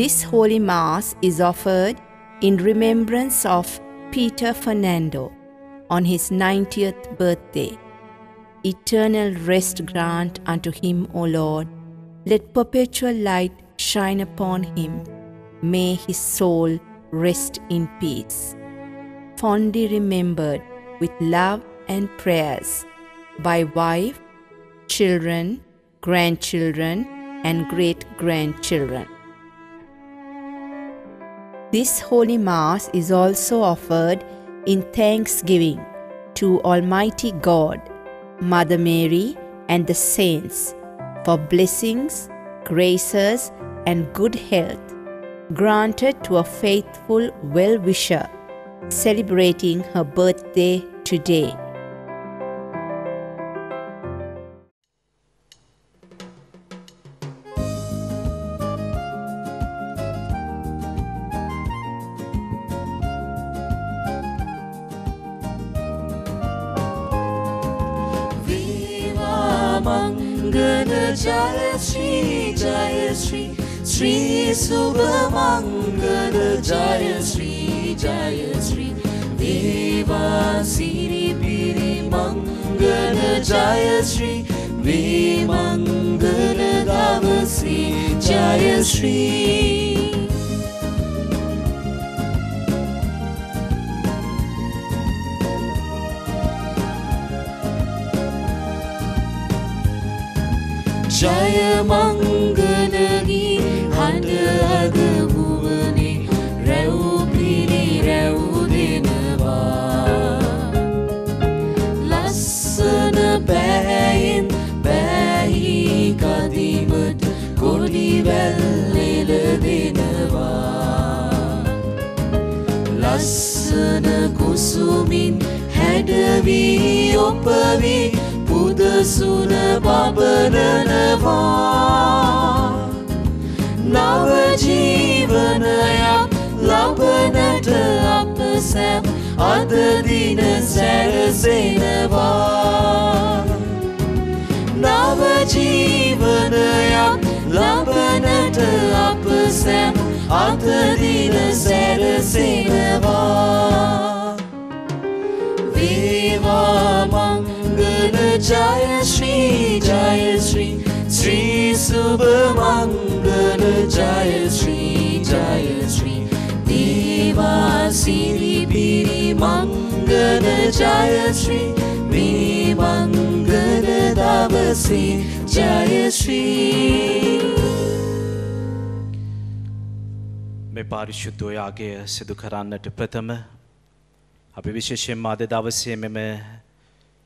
This Holy Mass is offered in remembrance of Peter Fernando on his 90th birthday. Eternal rest grant unto him, O Lord. Let perpetual light shine upon him. May his soul rest in peace. Fondly remembered with love and prayers by wife, children, grandchildren, and great-grandchildren. This Holy Mass is also offered in thanksgiving to Almighty God, Mother Mary, and the saints for blessings, graces, and good health granted to a faithful well-wisher celebrating her birthday today. Jaya Shri Shri Subhamangala Jaya Shri Deva Siri Piri Mangala Jaya Shri Vimangala Davasi Jaya Shri Jaya Mangalagi Handa Agavuvani Rau Piri Rau Dinava Lassana Bayin Bayi Kadimat Kodi Vallila Dinava Lassana Kusumin Hadavi Opavi Pudasuna Babanava Nava Jeevanaya Labanata Apasam Adadina Sarasenava Nava Jeevanaya Labanata Apasam Adadina Sarasenava Viva Mangala Jaya Shri Shri Subhamangala Jaya Shri Deva Siri Piri Mangala Jaya Shri Vimangala Davasi Jaya Shri මේ පාරිශුද්ධ යාගය සිදු කරන්නට ප්‍රථම අපි විශේෂයෙන්ම අද දවසේ මෙම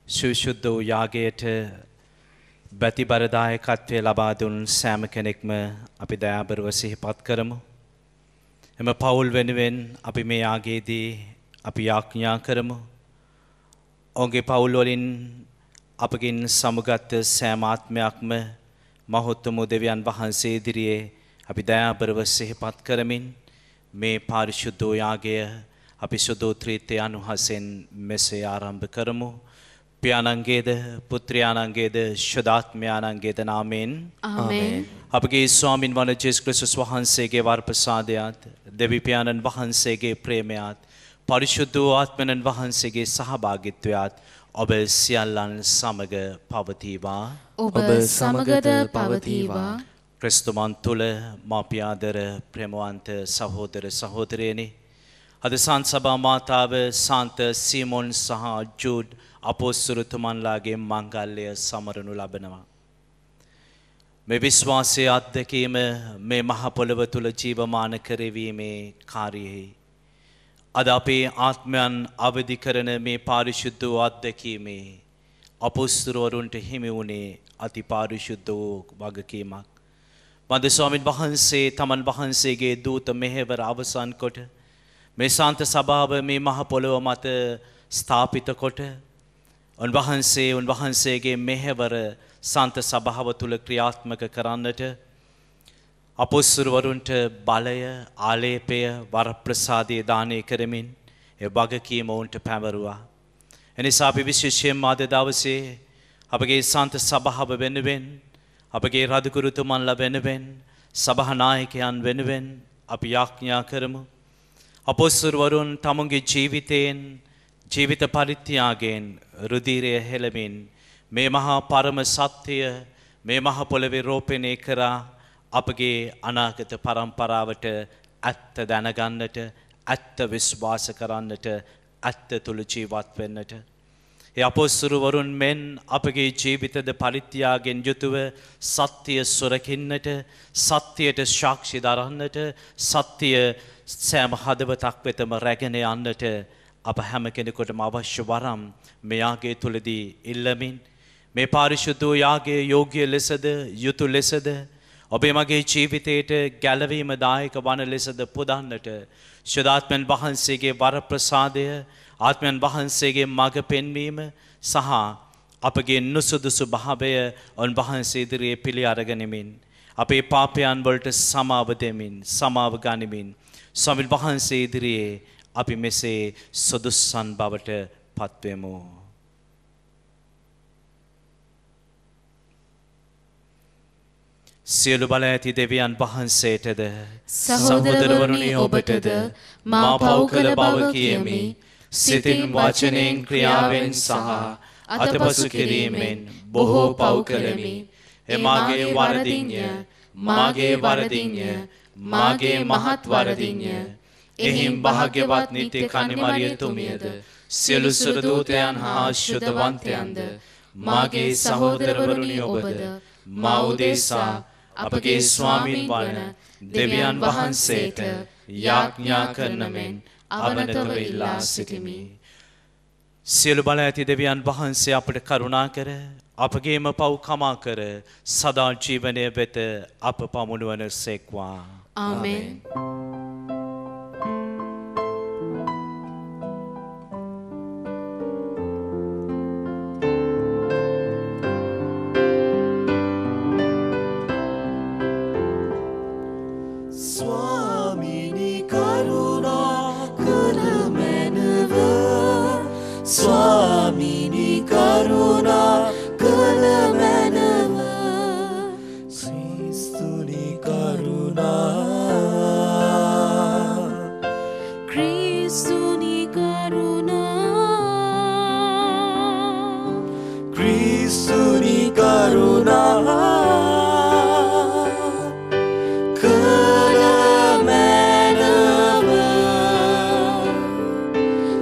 සුවිශුද්ධ වූ යාගයට බැතිබරදායකත්වය ලබා දුන් සෑම කෙනෙක්ම අපි දයාබරව සිහිපත් කරමු. එම පවුල් වෙනුවෙන් අපි මේ යාගයේදී අපි යාඥා කරමු. ඔවුන්ගේ පවුල් වලින් අපකින් සමුගත් සෑම ආත්මයක්ම මහෝත්තම දෙවියන් වහන්සේ ඉදිරියේ අපි දයාබරව සිහිපත් කරමින් මේ පාරිශුද්ධ වූ යාගය අපි සුදෝත්‍රීත්‍ය අනුහසෙන් මෙසේ ආරම්භ කරමු. පියාණන්ගේද පුත්‍රයාණන්ගේද ශුද්ධාත්මයාණන්ගේද නාමයෙන් ආමේන්. අපගේ ස්වාමින් වන ජේසුස් ක්‍රිස්තුස් වහන්සේගේ වරප්‍රසාදයත් දෙවි පියාණන් වහන්සේගේ ප්‍රේමයත් පරිශුද්ධ වූ ආත්මයන් වහන්සේගේ සහභාගීත්වයත් ඔබ සියල්ලන් සමග පවතිවා. ඔබ සමගද පවතිවා. ක්‍රිස්තුමන් තුල මාපියාදර ප්‍රේමවන්ත සහෝදර සහෝදරියනි, අද සංසභා මාතාව සාන්ත සීමොන් සහ ජූඩ් අපොස්තුලතුමන්ලාගේ මංගල්‍ය සමරනු ලබනවා. මේ විශ්වාසයේ අත්දැකීම මේ මහ පොළව තුල ජීවමාන කරවීමේ කාර්යයයි. අද අපේ ආත්මයන් අවදි කරන මේ පාරිශුද්ධ වූ අත්දැකීමේ අපොස්තුලවරුන්ට හිමි වුණේ අති පාරිශුද්ධ වූ වගකීමක්. වන්ද ස්වාමීන් වහන්සේ තමන් වහන්සේගේ දූත මෙහෙවර අවසන් කොට මේ ශාන්ත සභාව මේ මහ පොළොව මත ස්ථාපිත කොට උන්වහන්සේගේ මෙහෙවර ශාන්ත සභාව තුල ක්‍රියාත්මක කරන්නට අපොස්තුලවරුන්ට බලය, ආලේපය, වරප්‍රසාදය දානය කරමින් ඒ වගකීම උන්ට පැවරුවා. එනිසා අපි විශේෂයෙන්ම අද දවසේ අපගේ ශාන්ත සභාව වෙනුවෙන්, අපගේ රදුකුරුතුමන්ලා වෙනුවෙන්, සභානායකයන් වෙනුවෙන් අපි යාඥා කරමු. අපොස්තුලවරුන් තමුන්ගේ ජීවිතයෙන් ජීවිත පරිත්‍යාගයෙන් රුධිරය හෙළමින් මේ මහා පරම සත්‍යය මේ මහ පොළවේ රෝපණය කරා අපගේ අනාගත පරම්පරාවට ඇත්ත දැනගන්නට ඇත්ත විශ්වාස කරන්නට ඇත්ත තුල ජීවත් වෙන්නට ඒ අපොස්තුලවරුන් මෙන් අපගේ ජීවිතද පරිත්‍යාගයෙන් යුතුව සත්‍ය සුරකින්නට සත්‍යයට සාක්ෂි දරන්නට සත්‍ය සෑම හදවතක් වෙතම රැගෙන යන්නට අප හැම කෙනෙකුටම අවශ්‍ය වරම් මේ යාගය තුලදී ඉල්ලමින් මේ පාරිශුද්ධ යාගයේ යෝග්‍ය ලෙසද යුතු ලෙසද ඔබේ මගේ ජීවිතයට ගැලවීම දායක වන ලෙසද පුදන්නට ශුද්ධාත්මයන් වහන්සේගේ වර ප්‍රසාදය ආත්මයන් වහන්සේගේ මඟ පෙන්වීම සහ අපගේ නුසුදුසු භාවය උන්වහන්සේ ඉදිරියේ පිළි අරගෙනමින් අපේ පාපයන් වලට සමාව දෙමින් සමාව ගනිමින් ස්වාමීන් වහන්සේ ඉදිරියේ අපි මෙසේ සුදුස්සන් බවට පත්වෙමු. සියලු බල ඇති දෙවියන් වහන්සේටද සහෝදරවරුනි ඔබටද මා පව් කළ බව කියමි. සිතින් වචනෙන් ක්‍රියාවෙන් සහ අතපසු කිරීමෙන් බොහෝ පව් කළෙමි. එමාගේ වරදින්ය මාගේ වරදින්ය මාගේ මහත් වරදින්ය. එහිම් භාග්‍යවත් නිත්‍ය කන්‍යමරියතුමියද සියලු සුර දූතයන් හා ශුද්ධවන්තයන්ද මාගේ සහෝදරවරුනි ඔබද මා උදෙසා අපගේ ස්වාමීන් වන දෙවියන් වහන්සේට යාඥා කරන මෙන් අවනතව ඉල්ලා සිටිමි. සියලු බල ඇති දෙවියන් වහන්සේ අපට කරුණා කර අපගේම පව් කමා කර සදා ජීවනය වෙත අප පමුණුවන සේක්වා. ආමෙන්. Swamini karuna kala manava Kristuni karuna Kristuni karuna Kristuni karuna kala manava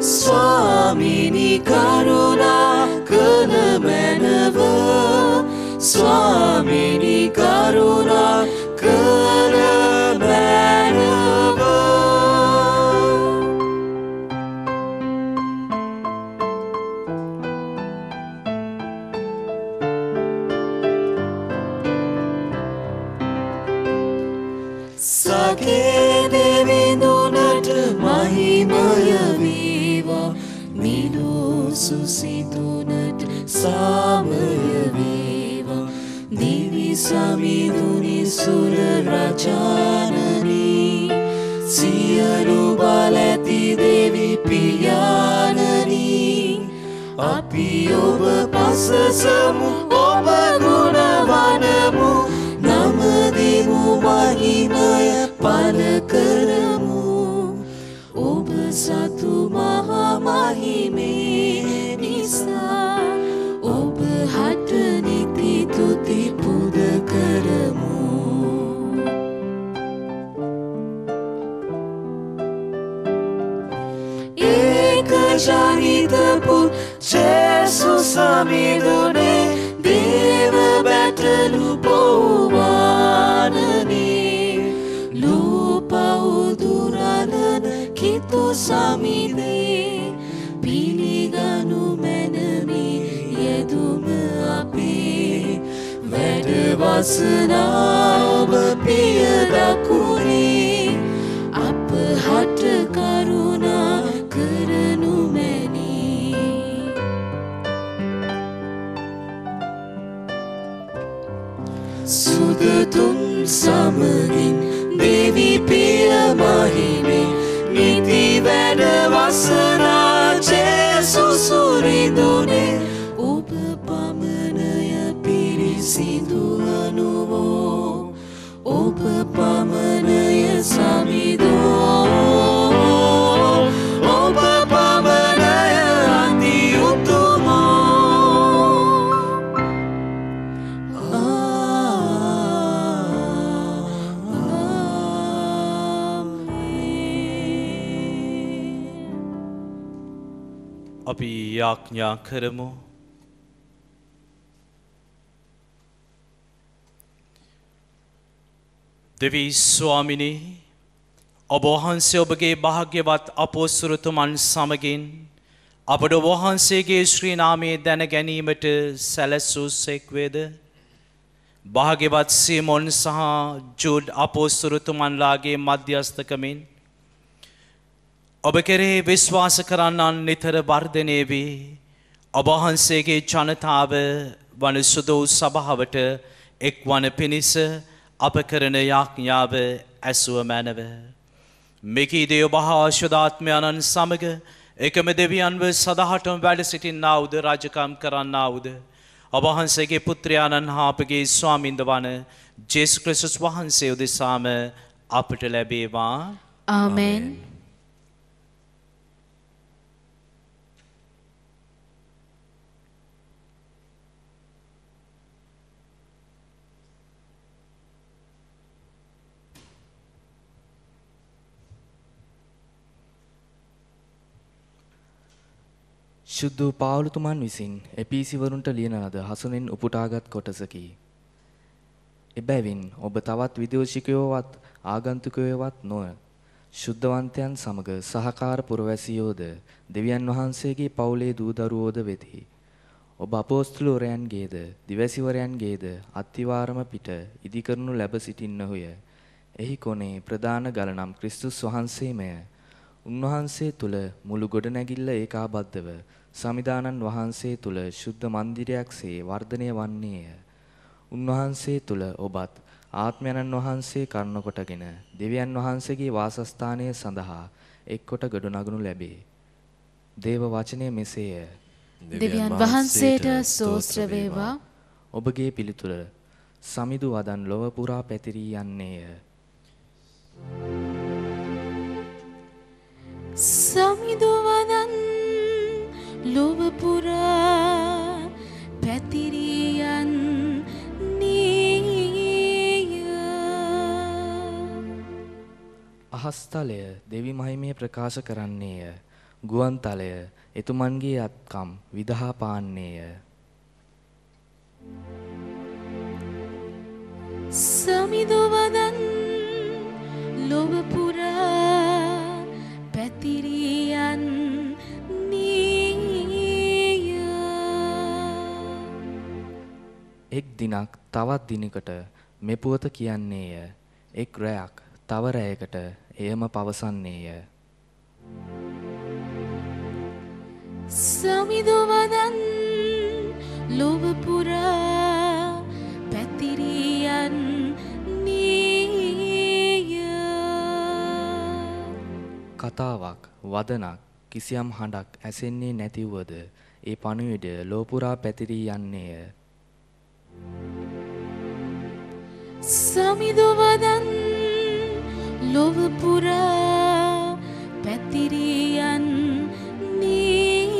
Swamini karuna kala manava Swamini karuna kala manava Sake devindunat mahimaya viva Midu susidunat samaya viva Divi samiduni sura rajanani Siyalu balati devi piyanani Api oba pasasamu oba gunavanamu Namadimu mahimaya palakaramu Oba satu maha mahime nisa Oba hata niti tuti puda karamu Eka janita put Jesus amidune Deva batalu powanani Lupa uduralana kitu samide Piliganu menami yeduma api Veda vasana oba piya dakuni Apa hata karuna karanu meni Sudatun samagin Devi piya mahime Niti veda vasana Jesus surindune Oba pamanaya pirisindu anuvo Oba අපි යාඥා කරමු. දෙවි ස්වාමිනී, ඔබ වහන්සේ ඔබගේ භාග්‍යවත් අපොස්තලතුමන් සමගින් අපට ඔබ වහන්සේගේ ශ්‍රී නාමයේ දැන ගැනීමට සැලසූසෙක් වේද? භාග්‍යවත් සීමොන් සහ ජූඩ් අපොස්තලතුමන්ලාගේ මධ්‍යස්ථකමින් ඔබ කෙරෙහි විශ්වාස කරන්නන් නිතර වර්ධනය වී ඔබ වහන්සේගේ ජනතාව වන සුදු සභාවට එක්වන පිණිස අප කරන යාඥාව ඇසුව මැනව. මෙකීදී ඔබ හා ශුද්ධාත්මයන්න් සමග එකම දෙවියන්ව සදාහටම වැඩ සිටින්නාවුද රාජකම් කරන්නාවුද ඔබ වහන්සේගේ පුත්‍රයාණන් හා අපගේ ස්වාමින්ද වන ජේසුස් ක්‍රිස්තුස් වහන්සේ උදෙසාම අපට ලැබේවා. ආමෙන්. ශුද්ධ වූ පාවුලතුමන් විසින් එපීසිවරුන්ට ලියන ලද හසුනෙන් උපුටාගත් කොටසකි. එබැවින් ඔබ තවත් විදේශිකයෝවත් ආගන්තුකයෝවත් නොව ශුද්ධවන්තයන් සමග සහකාර පුරවැසියෝද දෙවියන් වහන්සේගේ පවුලේ දූ දරුවෝද වෙති. ඔබ අපෝස්තලවරයන්ගේද දිවැසිවරයන්ගේද අත්තිවාරම පිට ඉදිකරනු ලැබ සිටින්නහුය. එහි කොනේ ප්‍රධාන ගලනම් ක්‍රිස්තුස් වහන්සේමය. උන්වහන්සේ තුල මුළු ගොඩනැගිල්ල ඒකාබද්ධව සමිදානන් වහන්සේ තුල ශුද්ධ මන්දිරයක්සේ වර්ධනය වන්නේය. උන්වහන්සේ තුල ඔබත් ආත්මයන්න් වහන්සේ කර්ණ කොටගෙන දෙවියන් වහන්සේගේ වාසස්ථානය සඳහා එක්කොට ගොඩනගනු ලැබේ. දේව වචනය මෙසේය. දෙවියන් වහන්සේට ස්තෝත්‍ර වේවා. ඔබගේ පිළිතුර සමිදු වදන් ලොව පුරා පැතිරී යන්නේය. සමිදු වදන් ලොව පුරා පැතිරී යන්නේය. අහස්තලය දෙවි මහිමය ප්‍රකාශ කරන්නේය. ගුවන්තලය එතුමන්ගේ අත්කම් විදහා පාන්නේය. සමිදු වදන් ලොව පුරා පැතිරී යන්නේය. එක් දිනක් තවත් දිනකට මෙපුවත කියන්නේය. එක් රැයක් තව රැයකට එයම පවසන්නේය. සමිදු වදන් ලොව පුරා පැතිරී යන්නේය. කතාවක් වදනක් කිසියම් හඬක් ඇසෙන්නේ නැතිවද ඒ පණිවිඩය ලෝපුරා පැතිරී යන්නේය. සමිදු වදන් ලොව පුරා පැතිරී යන්නේය.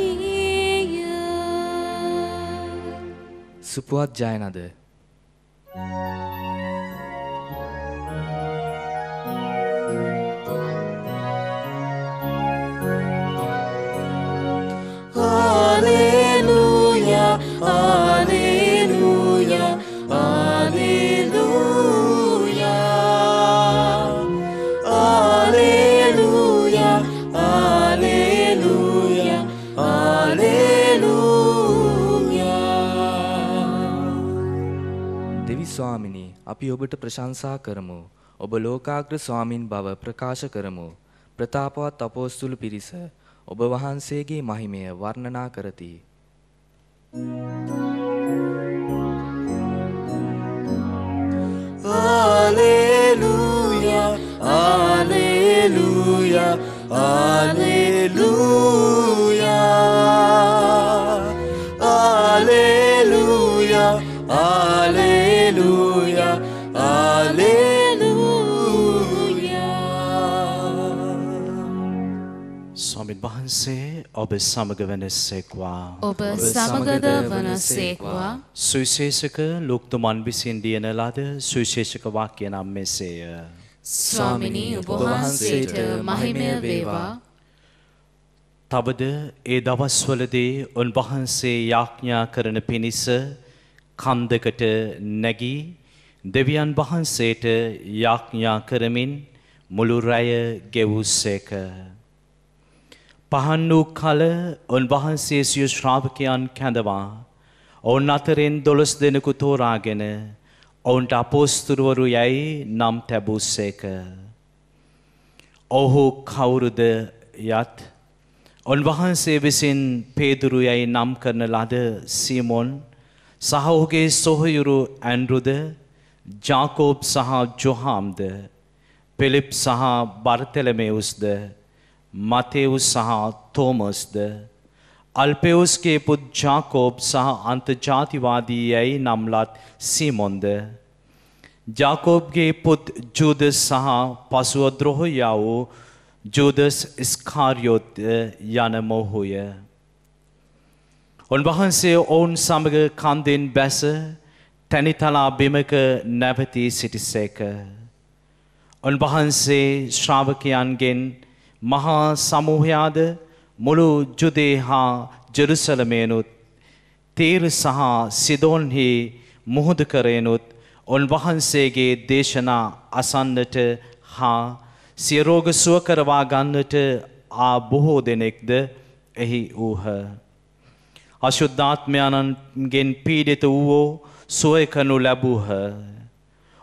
සුපුවත් ජයනද Hallelujah, hallelujah, hallelujah, hallelujah, hallelujah, hallelujah. දෙවි ස්වාමිනී, අපි ඔබට ප්‍රශංසා කරමු. ඔබ ලෝකාග්‍ර ස්වාමින් බව ප්‍රකාශ කරමු. ප්‍රතාපවත් අපෝස්තුල පිරිස ඔබ වහන්සේගේ මහිමය වර්ණනා කරති. Hallelujah, hallelujah, hallelujah, hallelujah, hallelujah, hallelujah. ස්වාමීන් වහන්සේ ඔබ සමග වනසේක්වා. ඔබ සමගද වනසේක්වා. සුවිශේෂක ලුක්තුමන් විසින් ලියන ලද සුවිශේෂක වාක්‍ය නම් මෙසේය. ස්වාමිනී ඔබ වහන්සේට මහිමය වේවා. තවද ඒ දවස්වලදී උන්වහන්සේ යාඥා කරන පිණිස කන්දකට නැගී දෙවියන් වහන්සේට යාඥා කරමින් මුළු රැය ගෙවූසේක. පහන් වූ කල උන්වහන්සේ සිය ශ්‍රාවකයන් කැඳවා ඔවුන් අතරින් 12 දෙනෙකු තෝරාගෙන ඔවුන්ට අපොස්තුලවරු යයි නම් තැබූසේක. ඔහු කවුරුද යත් උන්වහන්සේ විසින් පේදුරු යයි නම් කරන ලද සීමොන් සහ ඔහුගේ සොහොයුරු ඇන්ඩ්‍රුද, ජාකෝබ් සහ ජොහාම්ද, පිලිප් සහ බර්තලමෙවුස්ද, මතෙවුස් සහ තෝමස්ද, අල්පෙවුස්ගේ පුත් ජාකෝබ් සහ අන්තජාතිවාදී යයි නම්ලත් සීමොන්ද, ජාකෝබ්ගේ පුත් ජූදස් සහ පසුව ද්‍රෝහයා වූ ජූදස් ඉස්කාරියෝත් යන මොහුය. උන්වහන්සේ ඔවුන් සමග කන්දෙන් බැස තැනිතලා බිමක නැවතී සිටිසේක. උන්වහන්සේ ශ්‍රාවකයන්ගෙන් මහා සමූහයාද මුළු ජුදේ හා ජෙරුසලමේනුත් තීර සහ සිදෝන්හි මුහුදුකරයනුත් උන්වහන්සේගේ දේශනා අසන්නට හා සිය රෝග සුව කරවා ගන්නට බොහෝ දෙනෙක්ද එහි වූහ. අශුද්ධාත්මයන්ගෙන් පීඩිත වූවෝ සුවය කරනු ලැබූහ.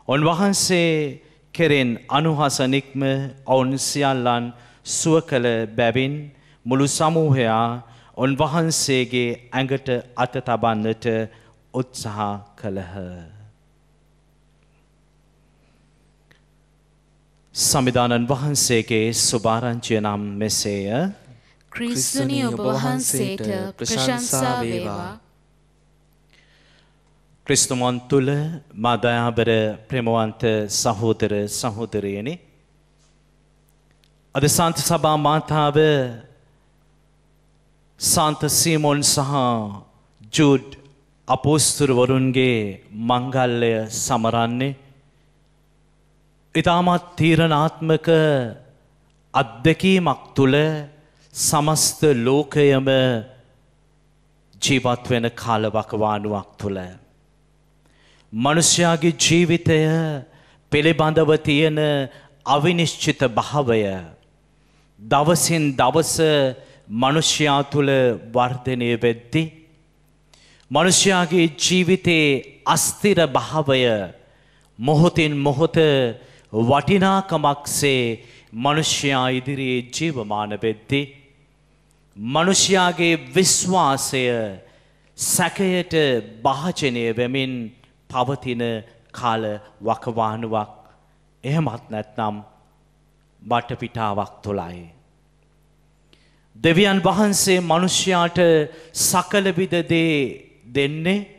උන්වහන්සේ කෙරෙන් අනුහස නික්ම ඔවුන් සියල්ලන් සුව කළ බැවින් මුළු සමූහයා උන්වහන්සේගේ ඇඟට අත තබන්නට උත්සාහ කළහ. සමිදානන් වහන්සේගේ සුභාරංචිය නම් මෙසේය. ක්‍රිස්තුනි ඔබ වහන්සේට ප්‍රශංසා වේවා. ක්‍රිස්තුමන් තුල මා දයාබර ප්‍රේමවන්ත සහෝදර සහෝදරියනි, අද සාන්ත සභා මාතාව සාන්ත සීමොන් සහ ජූඩ් අපොස්තුලවරුන්ගේ මංගල්‍ය සමරන්නේ ඉතාමත් තීරණාත්මක අත්දැකීමක් තුළ සමස්ත ලෝකයම ජීවත් වෙන කාලවකවානුවක් තුළ මනුෂ්‍යයාගේ ජීවිතය පිළිබඳව තියෙන අවිනිශ්චිත භාවය දවසින් දවස මනුෂ්‍යයා තුළ වර්ධනය වෙද්දී මනුෂ්‍යයාගේ ජීවිතයේ අස්තිර භාවය මොහොතින් මොහොත වටිනාකමක්සේ මනුෂ්‍යයා ඉදිරියේ ජීවමාන වෙද්දී මනුෂ්‍යයාගේ විශ්වාසය සැකයට භාජනය වෙමින් පවතින කාල වකවානුවක්, එහෙමත් නැත්නම් වටපිටාවක් තුළයි. දෙවියන් වහන්සේ මනුෂ්‍යයාට සකල විද දේ දෙන්නේ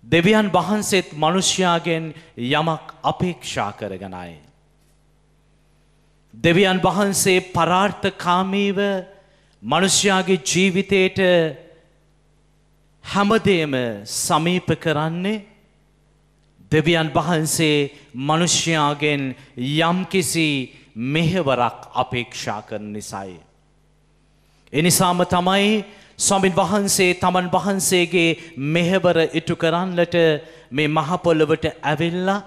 දෙවියන් වහන්සේත් මනුෂ්‍යයාගෙන් යමක් අපේක්ෂා කරගෙනයි. දෙවියන් වහන්සේ පරාර්ථකාමීව මනුෂ්‍යයාගේ ජීවිතයට හැමදේම සමීප කරන්නේ දෙවියන් වහන්සේ මනුෂ්‍යයාගෙන් යම්කිසි මෙහෙවරක් අපේක්ෂා කරන නිසායි. එනිසාම තමයි ස්වාමීන් වහන්සේ තමන් වහන්සේගේ මෙහෙවර ඉටු කරන්නට මේ මහ පොළොවට ඇවිල්ලා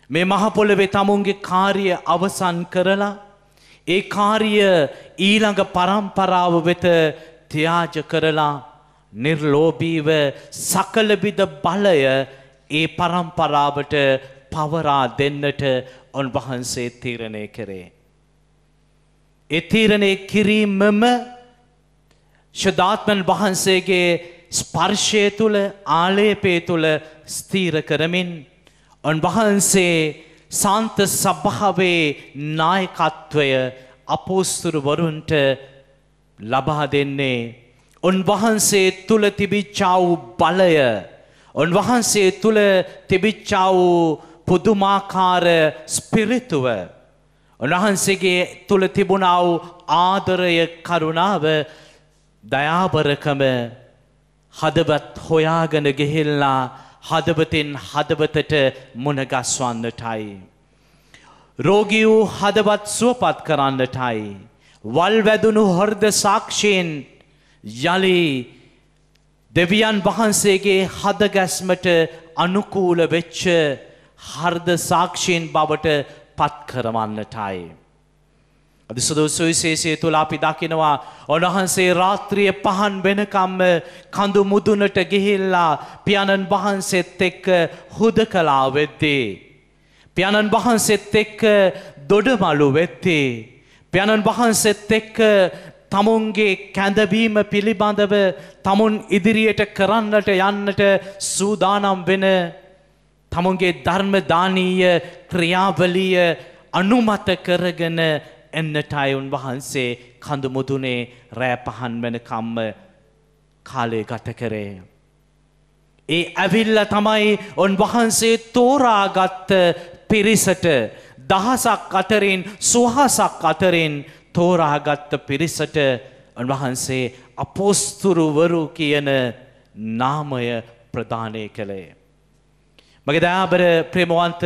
මේ මහ පොළොවේ තමුන්ගේ කාර්ය අවසන් කරලා ඒ කාර්ය ඊළඟ පරම්පරාව වෙත ත්‍යාජ කරලා නිර්ලෝභීව සකල විද බලය ඒ පරම්පරාවට පවරා දෙන්නට උන්වහන්සේ තීරණය කරේ. ඒ තීරණය කිරීමම ශුද්ධාත්මන් වහන්සේගේ ස්පර්ශය තුළ ආලේපය තුළ ස්ථීර කරමින් උන්වහන්සේ සාන්ත සභාවේ නායකත්වය අපොස්තුලවරුන්ට ලබා දෙන්නේ උන්වහන්සේ තුළ තිබිච්චා වූ බලය, උන්වහන්සේ තුළ තිබිච්චා වූ පුදුමාකාර ස්පිරිතුව, උන්වහන්සේගේ තුළ තිබුණා වූ ආදරය, කරුණාව, දයාබරකම හදවත් හොයාගෙන ගිහිල්ලා හදවතින් හදවතට මුණගස්වන්නටයි. රෝගී වූ හදවත් සුවපත් කරන්නටයි. වල් වැදුණු හෘද සාක්ෂයෙන් යලි දෙවියන් වහන්සේගේ හදගැස්මට අනුකූල වෙච්ච හෘද සාක්ෂයෙන් බවට පත් කරවන්නටයි. අද සුවිශේෂය තුළ අපි දකිනවා උන්වහන්සේ රාත්‍රිය 5 වෙනකම්ම කඳු මුදුනට ගිහිල්ලා පියාණන් වහන්සේත් එක්ක හුදකලා වෙද්දී පියාණන් වහන්සේත් එක්ක දොඩමළු වෙද්දී පියාණන් වහන්සේත් එක්ක තමුන්ගේ කැඳවීම පිළිබඳව තමුන් ඉදිරියට කරන්නට යන්නට සූදානම් වෙන තමුන්ගේ ධර්ම දානීය ක්‍රියාවලිය අනුමත කරගෙන එන්නටයි උන්වහන්සේ කඳු මුදුනේ රෑ 5 වෙනකම්ම කාලය ගත කරේ. ඒ ඇවිල්ලා තමයි උන්වහන්සේ තෝරාගත් පිරිසට දහසක් අතරින් සුවහසක් අතරින් තෝරාගත් පිරිසට උන්වහන්සේ අපොස්තුරුවරු කියන නාමය ප්‍රදානය කළේ. මගේ දයාබර ප්‍රේමවන්ත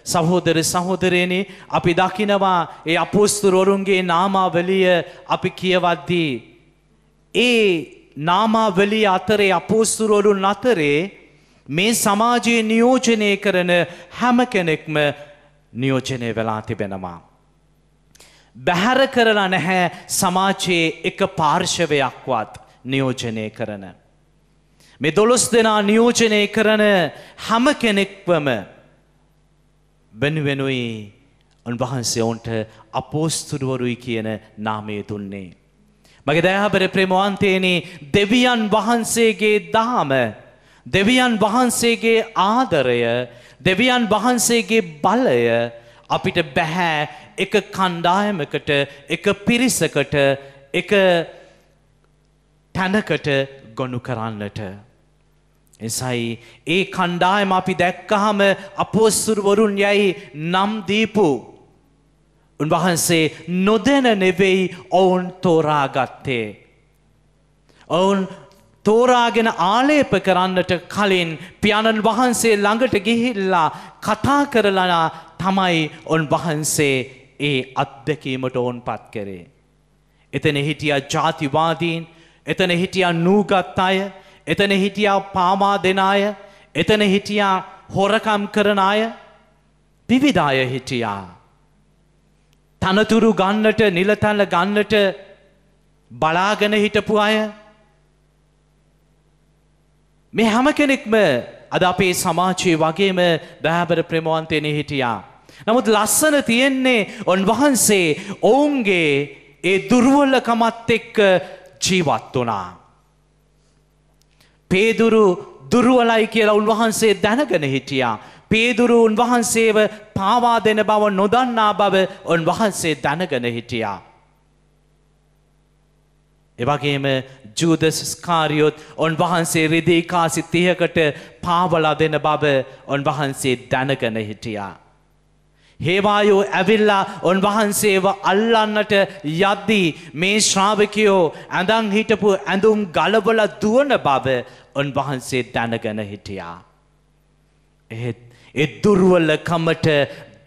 සහෝදර සහෝදරයනි අපි දකිනවා ඒ අපොස්තුරුවරුන්ගේ නාමාවලිය අපි කියවද්දී ඒ නාමාවලිය අතරේ අපොස්තුරුවරුන් අතරේ මේ සමාජයේ නියෝජනය කරන හැම කෙනෙක්ම නියෝජනය වෙලා තිබෙනවා. බැහැර කරලා නැහැ සමාජයේ එක පාර්ශවයක්වත් නියෝජනය කරන. මේ 12 දෙනා නියෝජනය කරන හැම කෙනෙක්වම වෙනුවෙනුයි උන්වහන්සේ ඔවුන්ට අපොස්තුරුවරුයි කියන නාමය දුන්නේ. මගේ දයාබර ප්‍රේමවන්තයනි දෙවියන් වහන්සේගේ දහම දෙවියන් වහන්සේගේ ආදරය දෙවියන් වහන්සේගේ බලය අපිට බෑ එක කණ්ඩායමකට එක පිරිසකට එක තැනකට ගොනු කරන්නට. එසයි ඒ කණ්ඩායම අපි දැක්කහම අපොස්තුරුවරුන් යයි නම් දීපු උන්වහන්සේ නොදැන නෙවෙයි ඔවුන් තෝරාගත්තේ. ඔවුන් තෝරාගෙන ආලේප කරන්නට කලින් පියාණන් වහන්සේ ළඟට ගිහිල්ලා කතා කරලා තමයි උන්වහන්සේ ඒ අත්දැකීමට ඔවුන්පත් කරේ. එතන හිටියා ජාතිවාදීන්, එතන හිටියා නූගත් අය, එතන හිටියා පාමා දෙන අය, එතන හිටියා හොරකම් කරන අය, විවිධ අය හිටියා. තනතුරු ගන්නට නිලතල ගන්නට බලාගෙන හිටපු අය. මේ හැම කෙනෙක්ම අද අපේ සමාජයේ වගේම දයාබර ප්‍රේමවන්තයනි හිටියා. නමුත් ලස්සන තියෙන්නේ උන්වහන්සේ ඔවුන්ගේ ඒ දුර්වලකමත් එක්ක ජීවත් වුණා. පේදුරු දුර්වලයි කියලා උන්වහන්සේ දැනගෙන හිටියා. පේදුරු උන්වහන්සේව පාවා දෙන බව නොදන්නා බව උන්වහන්සේ දැනගෙන හිටියා. එවැගේම ජූදස් ස්කාරියොත් උන්වහන්සේ රිදී කාසි 30කට පාවලා දෙන බව උන්වහන්සේ දැනගෙන හිටියා. හේවායෝ ඇවිල්ලා උන්වහන්සේව අල්ලන්නට යද්දී මේ ශ්‍රාවකයෝ ඇඳන් හිටපු ඇඳුම් ගලවලා දුවන බව උන්වහන්සේ දැනගෙන හිටියා. ඒ දුර්වලකමට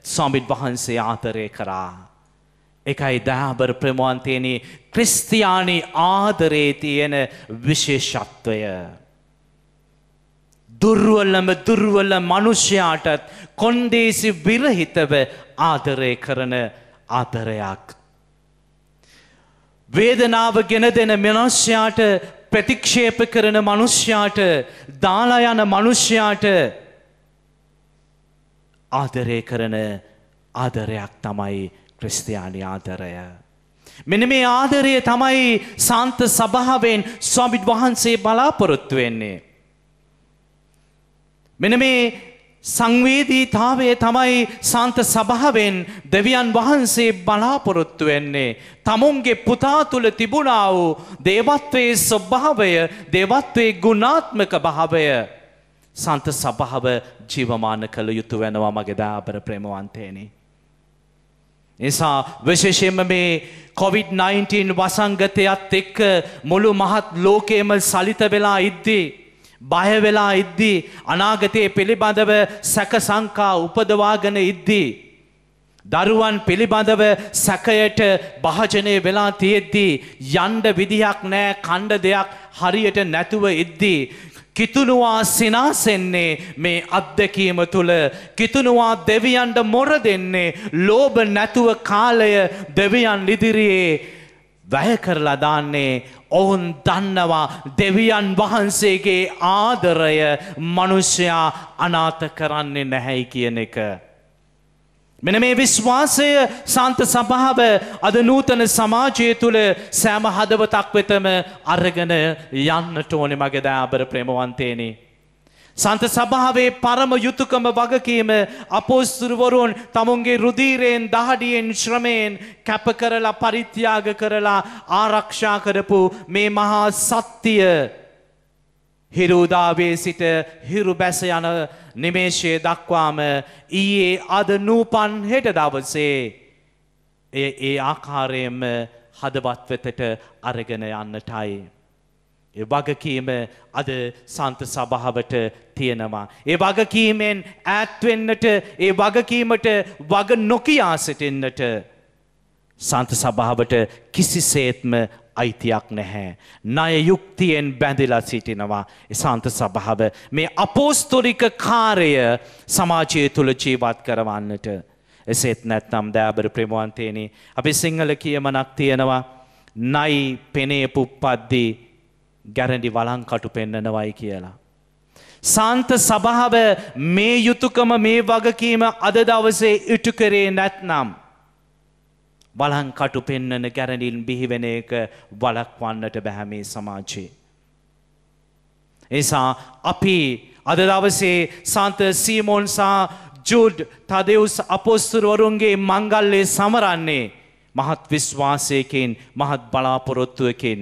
ස්වාමීන් වහන්සේ ආදරය කරා. එකයි දයාබර ප්‍රේමවන්තයනි ක්‍රිස්තියානි ආදරේ තියෙන විශේෂත්වය. දුර්වල මනුෂ්‍යයාටත් කොන්දේසි විරහිතව ආදරය කරන ආදරයක්. වේදනාව ගෙන දෙන මනුෂ්‍යයාට ප්‍රතික්ෂේප කරන මනුෂ්‍යයාට දාලා යන මනුෂ්‍යයාට ආදරය කරන ආදරයක් තමයි ක්‍රිස්තියානි ආදරය. මෙන්න මේ ආදරය තමයි සාන්ත සභාවෙන් ස්වාමීන් වහන්සේ බලාපොරොත්තු වෙන්නේ. මෙන්න මේ සංවේදීතාවය තමයි සාන්ත සභාවෙන් දෙවියන් වහන්සේ බලාපොරොත්තු වෙන්නේ. තමුන්ගේ පුතා තුළ තිබුණා වූ දේවත්වයේ ස්වභාවය, දේවත්වයේ ගුණාත්මක භාවය සාන්ත සභාව ජීවමාන කළ යුතු වෙනවා මගේ දයාබර ප්‍රේමවන්තයනි. නිසා විශේෂයෙන්ම මේ COVID-19 වසංගතයත් එක්ක මුළු මහත් ලෝකයේම සලිත වෙලා ඉද්දී බය වෙලා ඉද්දී අනාගතයේ පිළිබඳව සැක සංකා උපදවාගෙන ඉද්දී දරුවන් පිළිබඳව සැකයට භාජනය වෙලා තියෙද්දී යන්න විදිහක් නැහැ කණ්ඩ දෙයක් හරියට නැතුව ඉද්දී කිතුනුවා සිනාසෙන්නේ මේ අත්දැකීම තුළ කිතුනුවා දෙවියන්ට මොර දෙන්නේ ලෝභ නැතුව කාලය දෙවියන් ඉදිරියේ වැය කරලා දාන්නේ ඔවුන් දන්නවා දෙවියන් වහන්සේගේ ආදරය මිනිසයා අනාථ කරන්නේ නැහැයි කියන එක. මෙන්න මේ විශ්වාසය සාන්ත සභාව අද නූතන සමාජය තුළ සෑම හදවතක් වෙතම අරගෙන යන්නට ඕනේ මගේ දයාබර ප්‍රේමවන්තේනි. සාන්ත සභාවේ පරම යුතුයකම වගකීම අපොස්තුලවරුන් තමුන්ගේ රුධිරයෙන් දහඩියෙන් ශ්‍රමයෙන් කැප කරලා පරිත්‍යාග කරලා ආරක්ෂා කරපු මේ මහා සත්‍ය හිරුදාවේ සිට හිරු බැස යන නිමේෂයේ දක්වාම ඊයේ අද නූපන් හෙට දවසේ ඒ ආකාරයෙන්ම හදවත් වෙතට අරගෙන යන්නටයි. ඒ වගකීම අද සාන්ත සභාවට තියෙනවා. ඒ වගකීමෙන් ඈත් වෙන්නට ඒ වගකීමට වග නොකියා සිටින්නට සාන්ත සභාවට කිසිසේත්ම අයිතියක් නැහැ. ණය යුක්තියෙන් බැඳලා සිටිනවා සාන්ත සභාව මේ අපෝස්තලික කාර්යය සමාජය තුළ ජීවත් කරවන්නට. එසේත් නැත්නම් දයාබර ප්‍රේමවන්තේනි අපි සිංහල කියමනක් තියෙනවා නයි පෙනේ පුප්පද්දී ගැරඬි වළංකටු පෙන්නනවයි කියලා. සාන්ත සභාව මේ යුතුයකම මේ වගකීම අද දවසේ ඉටු කරේ නැත්නම් වළංකටු පෙන්නන ගැරඬින් බිහිවෙන එක වළක්වන්නට බෑ මේ සමාජයේ. එසා අපි අද දවසේ සාන්ත සීමෝන් සහ ජූඩ් තදෙවුස් අපොස්තුලවරුන්ගේ මංගල්‍යය සමරන්නේ මහත් විශ්වාසයකින් මහත් බලාපොරොත්තුවකින්.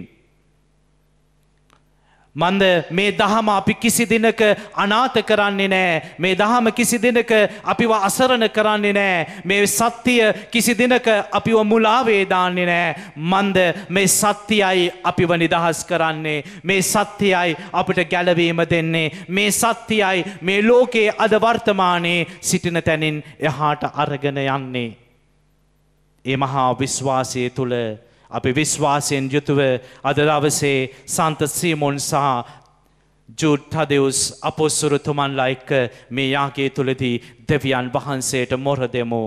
මන්ද මේ දහම අපි කිසි දිනක අනාථ කරන්නේ නැහැ. මේ දහම කිසි දිනක අපිව අසරණ කරන්නේ නැහැ. මේ සත්‍ය කිසි දිනක අපිව මුලාවේ දාන්නේ නැහැ. මන්ද මේ සත්‍යයයි අපිව නිදහස් කරන්නේ. මේ සත්‍යයයි අපිට ගැලවීම දෙන්නේ. මේ සත්‍යයයි මේ ලෝකයේ අද වර්තමානයේ සිටින තැනින් එහාට අරගෙන යන්නේ. ඒ මහා විශ්වාසය තුල අපි විශ්වාසයෙන් යුතුව අද දවසේ සාන්ත සීමෝන් සහ ජූඩ් තදෙවුස් අපොස්තුලතුමන්ලා එක්ක මේ යාගය තුලදී දෙවියන් වහන්සේට මොර දෙමු.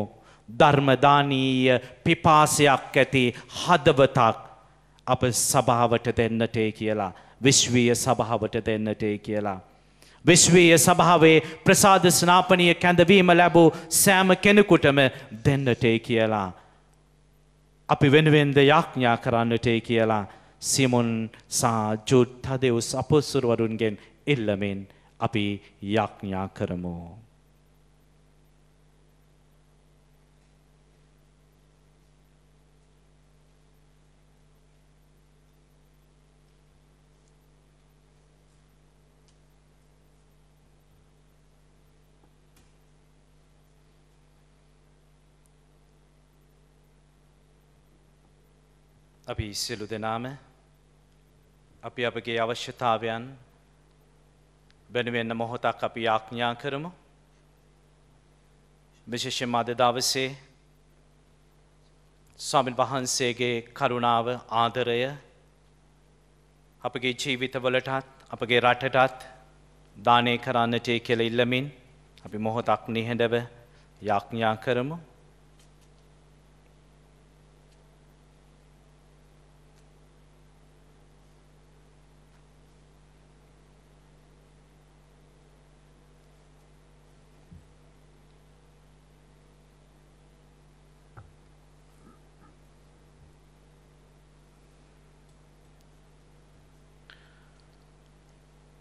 ධර්මදානීය පිපාසයක් ඇති හදවතක් අප සභාවට දෙන්නටේ කියලා. විශ්වීය සභාවට දෙන්නටේ කියලා. විශ්වීය සභාවේ ප්‍රසාද ස්නාපනීය කැඳවීම ලැබූ සෑම කෙනෙකුටම දෙන්නටේ කියලා. අපි වෙනුවෙන්ද යාඥා කරන්නටයි කියලා සීමෝන් සහ ජූඩ් තදෙවුස් අපොස්තුලවරුන්ගෙන් ඉල්ලමින් අපි යාඥා කරමු. අපි සියලු දෙනාම අපි අපගේ අවශ්‍යතාවයන් වෙනුවෙන් මොහොතක් අපි යාඥා කරමු. විශේෂයෙන්ම අද දවසේ ස්වාමීන් වහන්සේගේ කරුණාව ආදරය අපගේ ජීවිතවලටත් අපගේ රටටත් දානය කරන්නට කියලා ඉල්ලමින් අපි මොහොතක් නිහඬව යාඥා කරමු.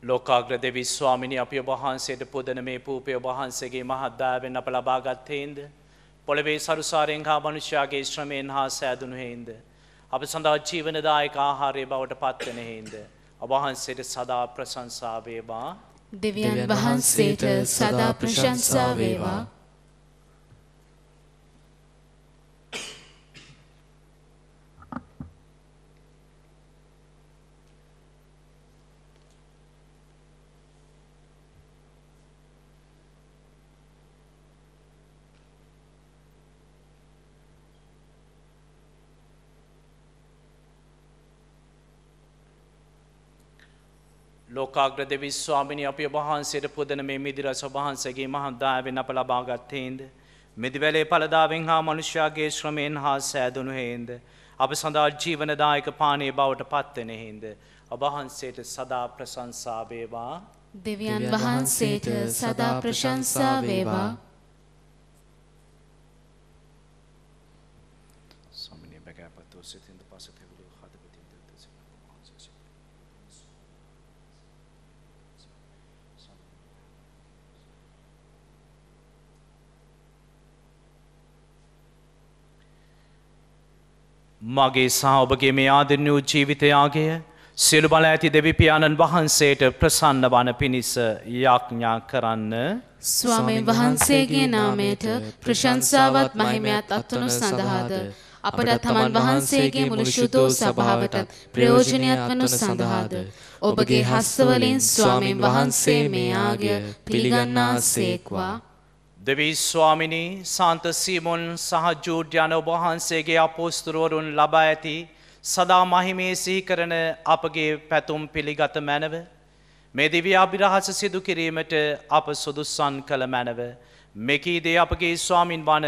ලෝකාග්‍ර දෙවි ස්වාමිනී අපි ඔබ වහන්සේට පුදන මේ පූපය ඔබ වහන්සේගේ මහත් දයාවෙන් අප ලබාගත් හේන්ද පොළවේ සරුසාරයෙන් හා මනුෂ්‍යයාගේ ශ්‍රමයෙන් හා සෑදුණු හේන්ද අප සඳහා ජීවනදායක ආහාරය බවට පත්වන හේන්ද ඔබ වහන්සේට සදා ප්‍රශංසා වේවා. දෙවියන් වහන්සේට සදා ප්‍රශංසා වේවා. ලෝකාග්‍ර දෙවි ස්වාමිනී අපි ඔබ වහන්සේට පුදන මේ මිදි රස ඔබ වහන්සේගේ මහත් දයාවෙන් අප ලබාගත් හේන්ද මිදිවැලේ ඵලදාවෙන් හා මනුෂ්‍යයාගේ ශ්‍රමයෙන් හා සෑදුණු හේන්ද අප සඳහා ජීවනදායක පානීය බවට පත්වෙන හේන්ද ඔබ වහන්සේට සදා ප්‍රශංසා වේවා. දෙවියන් වහන්සේට සදා ප්‍රශංසා වේවා. ස්වාමිනී බගපතෝ සිතින්ද පසතෙවලු හදපතින් දෙතසි. මගේ සහ ඔබගේ මේ ආදරණීය වූ ජීවිතයාගය සියලු බල ඇති දෙවි පියාණන් වහන්සේට ප්‍රසන්න වන පිණිස යාඥා කරන්න. ස්වාමීන් වහන්සේගේ නාමයට ප්‍රශංසාවත් මහිමයත් අත්වනු සඳහාද අපට තමන් වහන්සේගේ මුළු ශුද්ධ සභාවට ප්‍රයෝජනයක් වනු සඳහාද ඔබගේ හස්තවලින් ස්වාමීන් වහන්සේ මේ ආගය පිළිගන්නාසේක්වා. දෙවී ස්වාමිනී සාන්ත සීමොන් සහ ජූඩ් යන ඔබ වහන්සේගේ අපෝස්තලවරුන් ලබා ඇති සදා මහිමේ සිහි කරන අපගේ පැතුම් පිළිගත මැනව මේ දිව්‍ය අභිරහස සිදු කිරීමට අප සුදුසන් කළ මැනව මෙකීදී අපගේ ස්වාමින් වන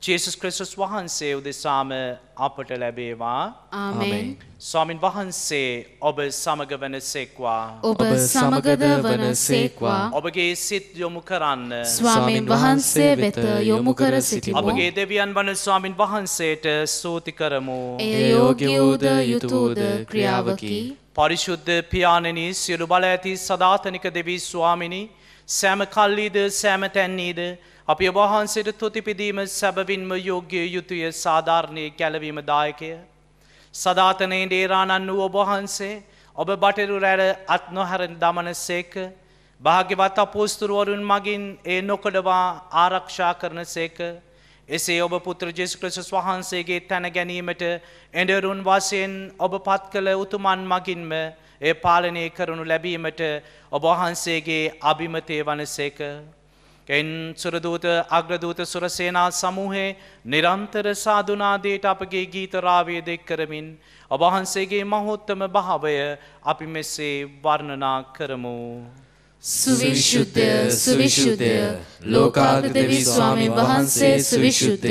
ජේසුස් ක්‍රිස්තුස් වහන්සේ උදෙසාම අපට ලැබේවා. ආමෙන්. ස්වාමින් වහන්සේ ඔබ සමග වනසේක්වා. ඔබ සමගද වනසේක්වා. ඔබගේ සිත් යොමු කරන්න ස්වාමීන් වහන්සේ වෙත යොමු කර සිටිමු. අපගේ දෙවියන් වන ස්වාමින් වහන්සේට ස්තුති කරමු. එය යෝග්‍ය වූද යුතුයද ක්‍රියාවකි. පරිශුද්ධ පියාණෙනි සියලු බල ඇති සදාතනික දෙවී ස්වාමිනී සෑම කල්ලීද සෑම තැන්නීද අපි ඔබ වහන්සේට තුති පිදීම සැබවින්ම යෝග්‍ය යුතුය සාධාරණයේ කැලවීම දායකය. සදාතනයේ දේරානන් වූ ඔබ වහන්සේ ඔබ බටරු රැළ අත් නොහැර දමන සේක. භාග්‍යවත් අපෝස්තලවරුන් මගින් ඒ නොකඩවා ආරක්ෂා කරන සේක. එසේ ඔබ පුත්‍ර ජේසුස් ක්‍රිස්තුස් වහන්සේගේ තැන ගැනීමට එඬරුන් වශයෙන් ඔබ පත් කළ උතුමන් මගින්ම ඒ පාලනය කරනු ලැබීමට ඔබ වහන්සේගේ අභිමතය වනසේක. එන් සුරදූත අග්‍රදූත සුරසේනා සමූහේ නිරන්තර සාධනාදයට අපගේ ගීතරාවය දෙක් කරමින් ඔබ වහන්සේගේ මහෝත්තම භාවය අපි මෙසේ වර්ණනා කරමු. සුවිශුද්ධ සුවිශුද්ධ ලෝකාග්‍ර දෙවි ස්වාමීන් වහන්සේ සුවිශුද්ධ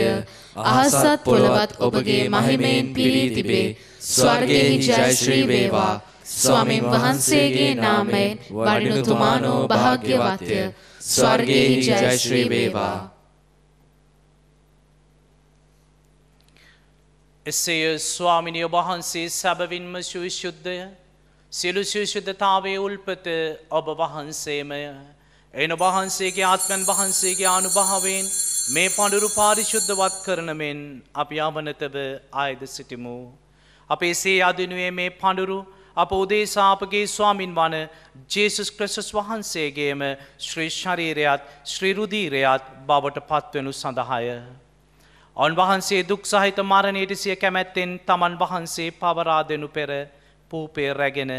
අහසත් පොළවත් ඔබගේ මහිමයෙන් පිරී තිබේ. ස්වර්ගයෙහි ජය ශ්‍රී වේවා. ස්වාමීන් වහන්සේගේ නාමයෙන් වඩිනුතුමානෝ භාග්‍යවත්ය. ස්වර්ගයෙහි ජය ශ්‍රී වේවා. එසේය ස්වාමිනිය වහන්සේ සැබවින්ම සුවිශුද්ධය. සියලු සුවිශුද්ධතාවයේ උල්පත ඔබ වහන්සේමය. එන වහන්සේගේ ආත්මයන් වහන්සේගේ අනුභවයෙන් මේ පඬුරු පාරිශුද්ධවත් කරන මෙන් අපි අවනතව ආයද සිටිමු. අපේ සේ අදිනුවේ මේ පඬුරු අප උදෙසා අපගේ ස්වාමින් වන ජේසුස් ක්‍රිස්තුස් වහන්සේගේම ශ්‍රී ශරීරයත් ශ්‍රී රුධීරයත් බවට පත්වනු සඳහාය. උන්වහන්සේ දුක් සහිත මරණයට සිය කැමැත්තෙන් තමන් වහන්සේ පවරා දෙනු පෙර පූපේ රැගෙන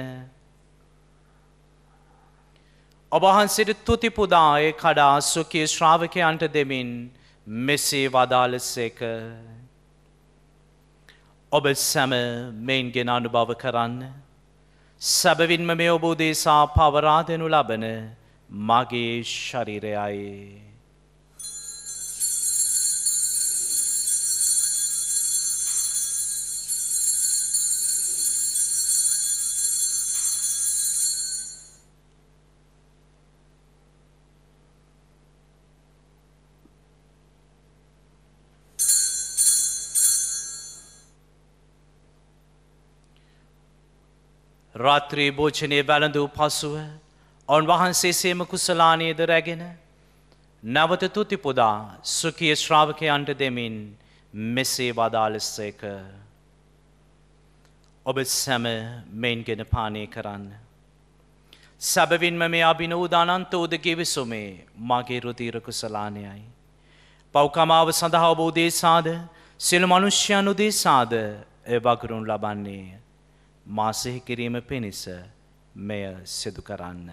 ඔබ වහන්සේට තුති පුදා ඒ කඩා සුඛී ශ්‍රාවකයන්ට දෙමින් මෙසේ වදාළසේක. ඔබ සැම මෙයින් ගෙන අනුභව කරන්න. සැබවින්ම මේ ඔබ උදෙසා පවරා දෙනු ලබන මගේ ශරීරයයි. රාත්‍රී භෝජනයේ වැළඳූ පසුව උන්වහන්සේ සේම කුසලානයද රැගෙන නැවත තුති පුදා සුඛී ශ්‍රාවකයන්ට දෙමින් මෙසේ වදාළසේක. ඔබ සැම මෙයින්ගෙන පානය කරන්න. සැබවින්ම මේ අභිනව අනන්ත උද ගිවිසුමේ මගේ රුධීර කුසලානයයි. පව්කමාව සඳහා ඔබ උදෙසාද සියලු මනුෂ්‍යයන් උදෙසාද එය වගුරුන් ලබන්නේ. මා සිහි කිරීම පිණිස මෙය සිදු කරන්න.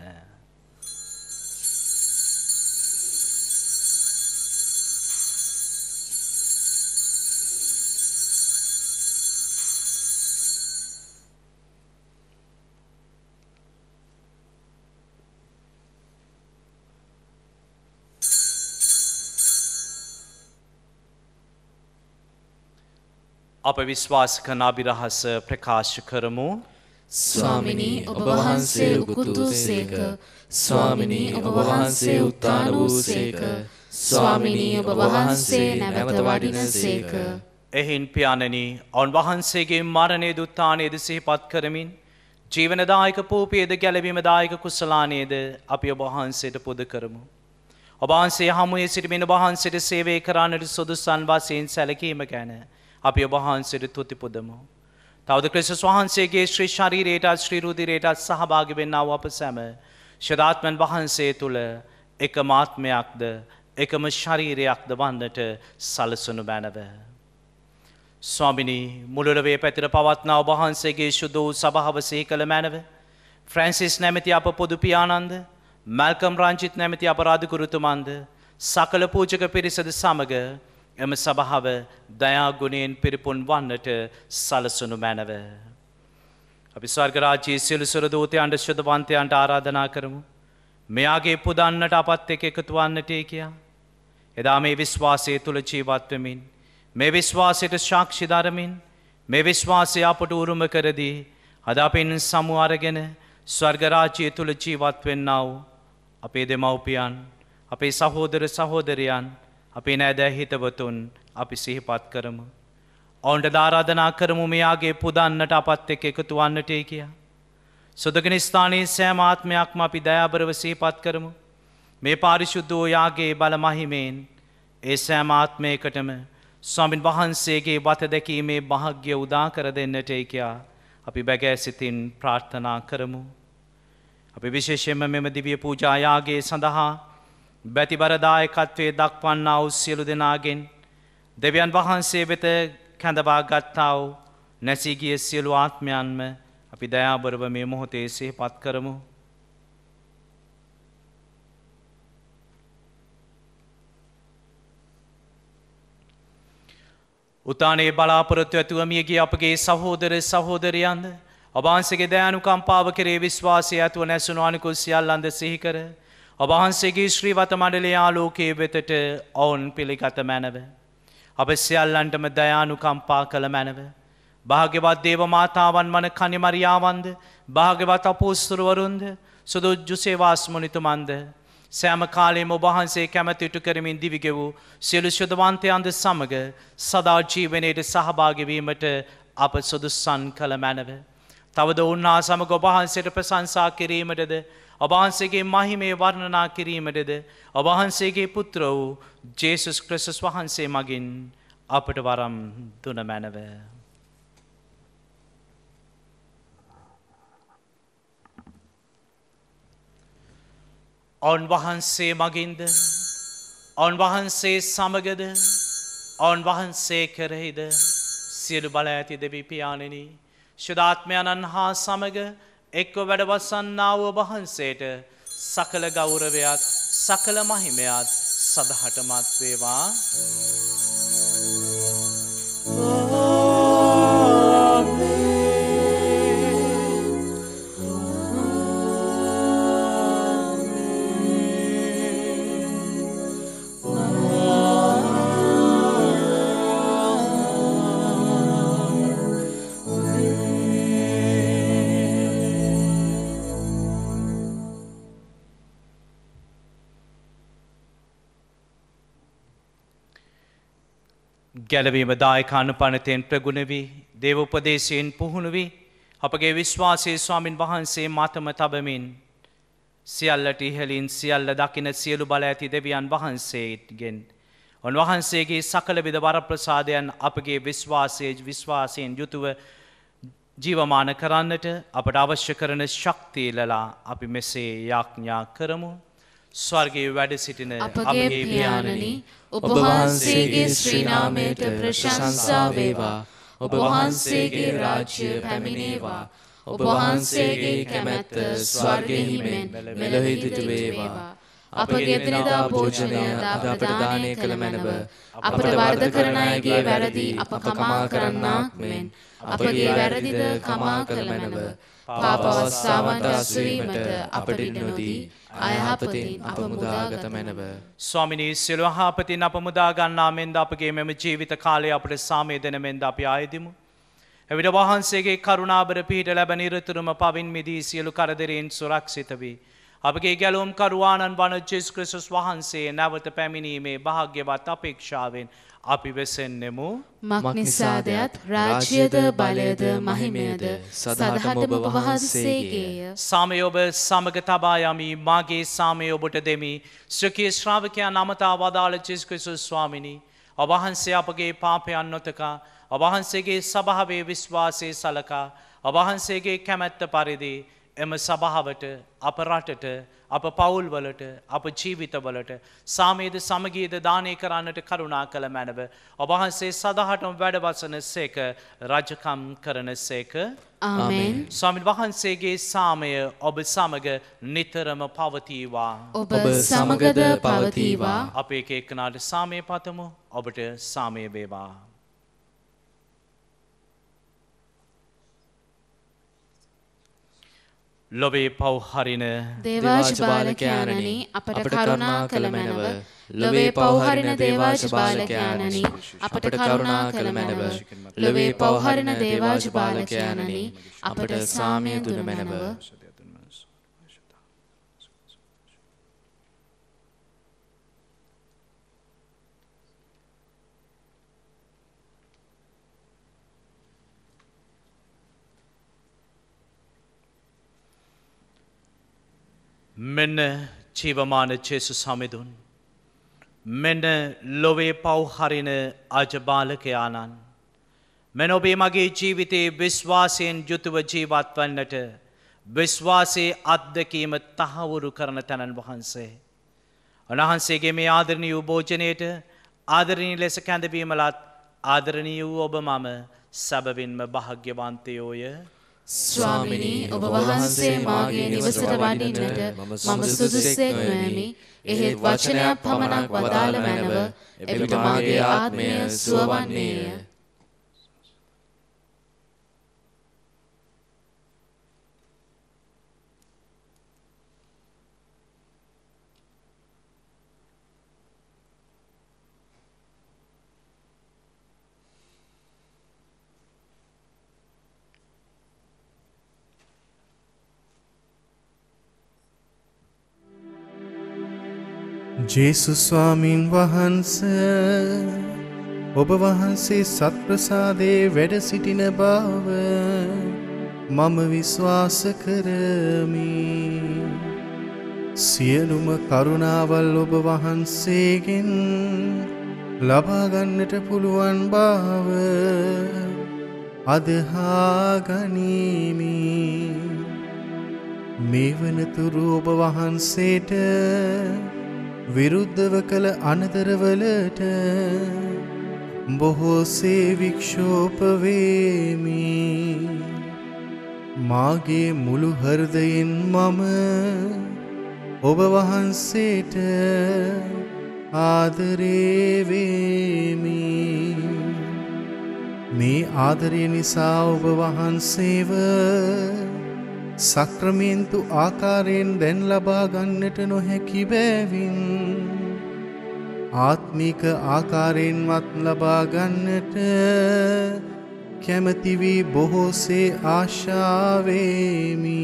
අප විශ්වාස කරන අභිරහස ප්‍රකාශ කරමු. ස්වාමිනී ඔබ වහන්සේ උකුතුසේක. ස්වාමිනී ඔබ වහන්සේ උත්තාන වූසේක. ස්වාමිනී ඔබ වහන්සේ නැවත වඩිනසේක. එහින් පියාණනි ඔවුන් වහන්සේගේ මරණයේ දුත්තානයේද සිහිපත් කරමින් ජීවනදායක පූපයේද ගැලවීමදායක කුසලානයේද අපි ඔබ වහන්සේට පුද කරමු. ඔබ වහන්සේ හමුවේ සිටමින් ඔබ වහන්සේට සේවය කරන්නට සුදුසන් වශයෙන් සැලකීම ගැන අපි ඔබ වහන්සේට තුති පුදමු. තවද ක්‍රිස්තුස් වහන්සේගේ ශ්‍රී ශරීරයටත් ශ්‍රී රුධිරයටත් සහභාගී වෙන්නා වූ අප සැම ශරීරාත්මන් වහන්සේ තුල එකම ආත්මයක්ද එකම ශරීරයක්ද වන්නට සලසනු බැනව. ස්වාමිනී මුළුරවේ පැතිර පවත්නා ඔබ වහන්සේගේ ශුද්ධ වූ සභාව සිහි කළ මැනව. ෆ්‍රැන්සිස් නැමැති අප පොදු පියාණන්ද මැල්කම් රංජිත් නැමැති අප රාජගුරුතුමන්ද සකල පූජක පිරිසද සමග එම සභාව දයා ගුණයෙන් පිරිපුන් වන්නට සලසනු මැනව. අපි ස්වර්ග රාජ්‍යයේ සියලු සුර දූතයන්ට ශුද්ධවන්තයන්ට ආරාධනා කරමු. මෙයාගේ පුදන්නට අපත් එක්ක එකතු වන්නටේ කියා. එදා මේ විශ්වාසය තුල ජීවත් වෙමින් මේ විශ්වාසයට සාක්ෂි දරමින් මේ විශ්වාසය අපට උරුම කරදී අද අපෙන් සමු අරගෙන ස්වර්ග රාජ්‍යය තුල ජීවත් වෙන්නා වූ අපේ දෙමව්පියන් අපේ සහෝදර සහෝදරයන් අපේ නෑදෑ හිතවතුන් අපි සිහිපත් කරමු. ඔවුන්ට ආරාධනා කරමු මෙයාගේ පුදන්නට අපත් එක්ක එකතු වන්නටේ කියා. සුදගෙන ස්ථානයේ සෑම ආත්මයක්ම අපි දයාබරව සිහිපත් කරමු. මේ පාරිශුද්ධ වූ යාගේ බල මහිමෙන් ඒ සෑම ආත්මයකටම ස්වාමින් වහන්සේගේ වත දැකීමේ භාග්‍ය උදා කර දෙන්නට කියා අපි බැගෑ සිතින් ප්‍රාර්ථනා කරමු. අපි විශේෂයෙන්ම මෙම දිව්‍ය පූජා යාගයේ සඳහා බැතිබර දායකත්වයේ දක්වන්නා වූ සියලු දෙනාගෙන් දෙවියන් වහන්සේ වෙත කැඳවා ගත්තා වූ නැසී ගිය සියලු ආත්මයන්ම අපි දයාබරව මේ මොහොතේ සිහිපත් කරමු. උතානේ බලාපොරොත්තු ඇතුව මියගිය අපගේ සහෝදර සහෝදරියන්ද ඔබ වහන්සේගේ දයානුකම්පාව කෙරේ විශ්වාසය ඇතුව නැසුණු අනිකුත් සියල්ලන්ද සිහි කර ඔබ වහන්සේගේ ශ්‍රීවත මණ්ඩලයේ ආලෝකයේ වෙතට ඔවුන් පිළිගත මැනව. අප සියල්ලන්ටම දයානුකම්පා කළ මැනව. භාග්‍යවත් දේව මාතාවන් වන කනි මරියාවන්ද භාග්‍යවත් අපොස්තලවරුන්ද සුදු ජුසේවාස් මුනිතුමන්ද සෑම කාලෙම ඔබ වහන්සේ කැමැති ඉටු කරමින් දිවි ගෙවූ සියලු ශුද්ධවන්තයන්ද සමග සදා ජීවනයේ සහභාගී වීමට අප සුදුසන් කළ මැනව. තවද උන්නා සමග ඔබ වහන්සේට ප්‍රශංසා කිරීමටද ඔබ වහන්සේගේ මහිමේ වර්ණනා කිරීමටද ඔබ වහන්සේගේ පුත්‍ර වූ ජේසුස් ක්‍රිස්තුස් වහන්සේ මගින් අපට වරම් දුන මැනව. ඔවුන් වහන්සේ මගින්ද ඔවුන් වහන්සේ සමගද ඔවුන් වහන්සේ කෙරෙහිද සියලු බල ඇති දෙවි පියාණෙනි ශුද්ධාත්මයන්න් හා සමග එක්ව වැඩවසන්නා වූ ඔබ වහන්සේට සකල ගෞරවයත් සකල මහිමයත් සදහටමත් වේවා. ගැලවීම දායකාන පනතයෙන් ප්‍රගුණ වී දේවෝපදේශයෙන් පුහුණු වී අපගේ විශ්වාසයේ ස්වාමින් වහන්සේ මතම තබමින් සියල්ලට ඉහළින් සියල්ල දකින සියලු බල ඇති දෙවියන් වහන්සේගෙන් උන්වහන්සේගේ සකල විද වරප්‍රසාදයන් අපගේ විශ්වාසයෙන් යුතුව ජීවමාන කරන්නට අපට අවශ්‍ය කරන ශක්තිය ලලා අපි මෙසේ යාඥා කරමු. ස්වර්ගයේ වැඩ සිටින අපගේ පියාණනි ඔබ වහන්සේගේ ශ්‍රී නාමයට ප්‍රශංසා වේවා. ඔබ වහන්සේගේ රාජ්‍ය පැමිණේවා. ඔබ වහන්සේගේ කැමැත්ත ස්වර්ගයෙහි මෙන් මෙලොවේදී වේවා. අපගේ එදිනෙදා භෝජනය අද අපට දානය කළ මැනව. අපට වරද කරන අයගේ වැරදි අප කමා කරන්නාක් මෙන් අපගේ වැරදිද කමා කළ මැනව. පාප අවස්ථාවන් රැස්වීමට අපට ඉඩ නොදී අයහපතින් අප මුදාගත මැනව. ස්වාමිනී සියලු යහපතින් අප මුදා ගන්නා මෙන්ද අපගේ මෙම ජීවිත කාලය අපට සාමය දෙන මෙන්ද අපි ආයදිමු. එවිට වහන්සේගේ කරුණාබර පිහිට ලැබ නිරතුරුම පවින් මිදී සියලු කරදරයෙන් සුරක්ෂිත වී අපගේ ගැලුම් කරුවාණන් වන ජේසුස් ක්‍රිස්තුස් වහන්සේ නැවත පැමිණීමේ භාග්‍යවත් අපේක්ෂාවෙන් අපි වෙසෙන්නෙමු. මක් නිසාදයත් රාජ්‍යද බලයද මහිමයද සදහටම ඔබ වහන්සේගේය. සාමය ඔබ සමග තබා යමි. මාගේ සාමය ඔබට දෙමි. ස්වකීය ශ්‍රාවකයන් අමතා වදාළ ජේසුස් ක්‍රිස්තුස් ස්වාමිනී, ඔබ වහන්සේ අපගේ පාපයන් නොතකා ඔබ වහන්සේගේ සභාවේ විශ්වාසයේ සලකා ඔබ වහන්සේගේ කැමැත්ත පරිදි එම සභාවට, අප රටට, අප පවුල්වලට, අප ජීවිතවලට සාමයේද සමගියද දානය කරන්නට කරුණා කළ මැනව. ඔබ වහන්සේ සදහටම වැඩවසන සේක, රජකම් කරන සේක. ආමෙන්. ස්වාමීන් වහන්සේගේ සාමය ඔබ සමග නිතරම පවතිවා. ඔබ සමගද පවතිවා. අප එක එක්කෙනාට සාමය පතමු. ඔබට සාමය වේවා. ලොවේ පව් හරින දේවාජ බාලකයාණනි අපට කරුණා කළ මැනව. ලොවේ පව් හරින දේවාජ බාලකයාණනි අපට කරුණා කළ මැනව. ලොවේ පව් හරින දේවාජ බාලකයාණනි අපට සාමය දුන මැනව. මෙන්න ජීවමාන ජේසුස් හමිඳුන්. මෙන්න ලොවේ පව් හරින අජබාලකයාණන්. මෙන්න ඔබේ මගේ ජීවිතයේ විශ්වාසයෙන් යුතුව ජීවත් වන්නට විශ්වාසයේ අත්දැකීම තහවුරු කරන තැනන් වහන්සේ. උන්වහන්සේගේ මේ ආදරණීය වූ භෝජනයට ආදරණීය ලෙස කැඳවීමලත් ආදරණීය වූ ඔබ මම සැබවින්ම භාග්‍යවන්තයෝය. ස්වාමිනී, ඔබ වහන්සේ මාගේ නිවසට වඩින්නට මම සුදුසෙක් නොවැමි. එහෙත් වචනයක් පමණක් වදාළ මැනව. එවිට මාගේ ආත්මය සුවවන්නේය. ජේසුස් ස්වාමීන් වහන්සේ, ඔබ වහන්සේ සත්ප්‍රසාදයේ වැඩ සිටින බව මම විශ්වාස කරමි. සියලුම කරුණාවල් ඔබ වහන්සේගෙන් ලබා ගන්නට පුළුවන් බව අදහා ගනිමි. මේ වනතුරු ඔබ වහන්සේට විරුද්ධව කළ අනදරවලට බොහෝසේ වික්ෂෝප වේමි. මාගේ මුළු හෘදයෙන් මම ඔබ වහන්සේට ආදරේ වේමි. මේ ආදරය නිසා ඔබ වහන්සේව සක්‍රමේන්තු ආකාරයෙන් දැන් ලබා ගන්නට නොහැකි බැවින් ආත්මික ආකාරයෙන්වත් ලබා ගන්නට කැමැති වී බොහෝසේ ආශාවෙමි.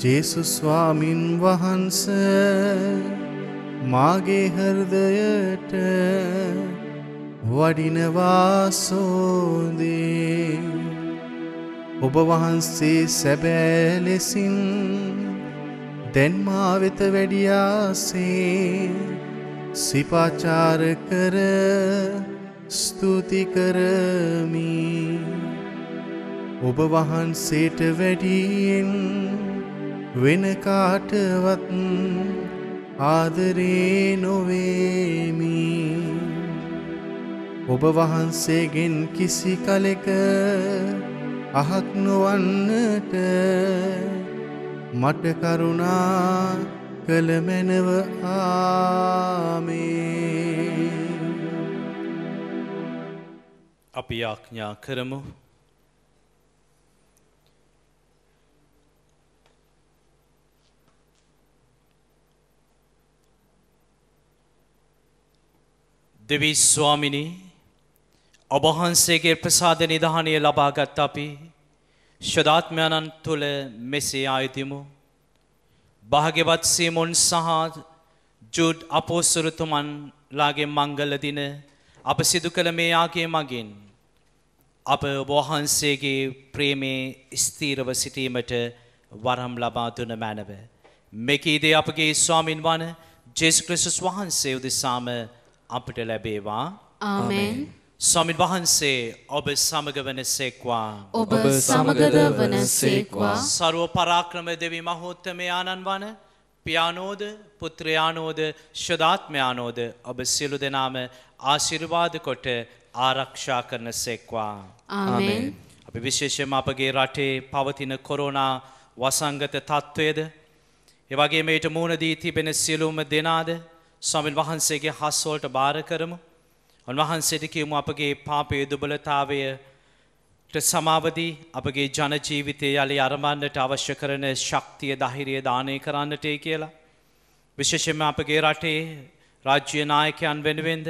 ජේසුස් ස්වාමින් වහන්සේ මාගේ හෘදයට වඩිනවා සෝදේ. ඔබ වහන්සේ සැබෑ ලෙසින් දැන් මා වෙත වැඩියාසේ සිපාචාර කර ස්තුති කරමි. ඔබ වහන්සේට වැඩියෙන් වෙන කාටවත් ආදරේ නොවේමි. ඔබ වහන්සේගෙන් කිසි කලෙක අහක් නොවන්නට මට කරුණා කළ මැනව ආමේන්. අපි යාඥා කරමු. දෙවී ස්වාමිනී, ඔබ වහන්සේගේ ප්‍රසාද නිධානය ලබාගත් අපි ශුද්ධාත්මයන්න් තුළ මෙසේ ආයතිමු. භාග්‍යවත් සීමොන් සහ ජූඩ් අපොස්තලතුමන්ලාගේ මංගල දින අප සිදු කළ මේ යාගය මගින් අප ඔබ වහන්සේගේ ප්‍රේමයේ ස්ථීරව සිටීමට වරම් ලබා දුන මැනව. මෙකීදී අපගේ ස්වාමින් වන ජේසුස් ක්‍රිස්තුස් වහන්සේ උදෙසාම අපට ලැබේවා. ආමෙන්. ස්වාමින් වහන්සේ ඔබ සමග වනසේක්වා. ඔබ සමගද වනසේක්වා. සර්ව පරාක්‍රම දෙවි මහෝත්තමයාණන් වන පියානෝද පුත්‍රයානෝද ශුද්ධාත්මයානෝද ඔබ සියලු දෙනාම ආශිර්වාද කොට ආරක්ෂා කරන සේක්වා. ආමෙන්. අපි විශේෂයෙන්ම අපගේ රටේ පවතින කොරෝනා වසංගත තත්ත්වයේද එවැගේම ඊට මුහුණ දී තිබෙන සියලුම දෙනාද ස්වාමීන් වහන්සේගේ හස් වලට බාර කරමු. උන්වහන්සේට කියමු අපගේ පාපයේ දුබලතාවයට සමාව දී අපගේ ජන ජීවිතය යලි අරඹන්නට අවශ්‍ය කරන ශක්තිය ධෛර්යය දානය කරන්නටයි කියලා. විශේෂයෙන්ම අපගේ රටේ රාජ්‍ය නායකයන් වෙනුවෙන්ද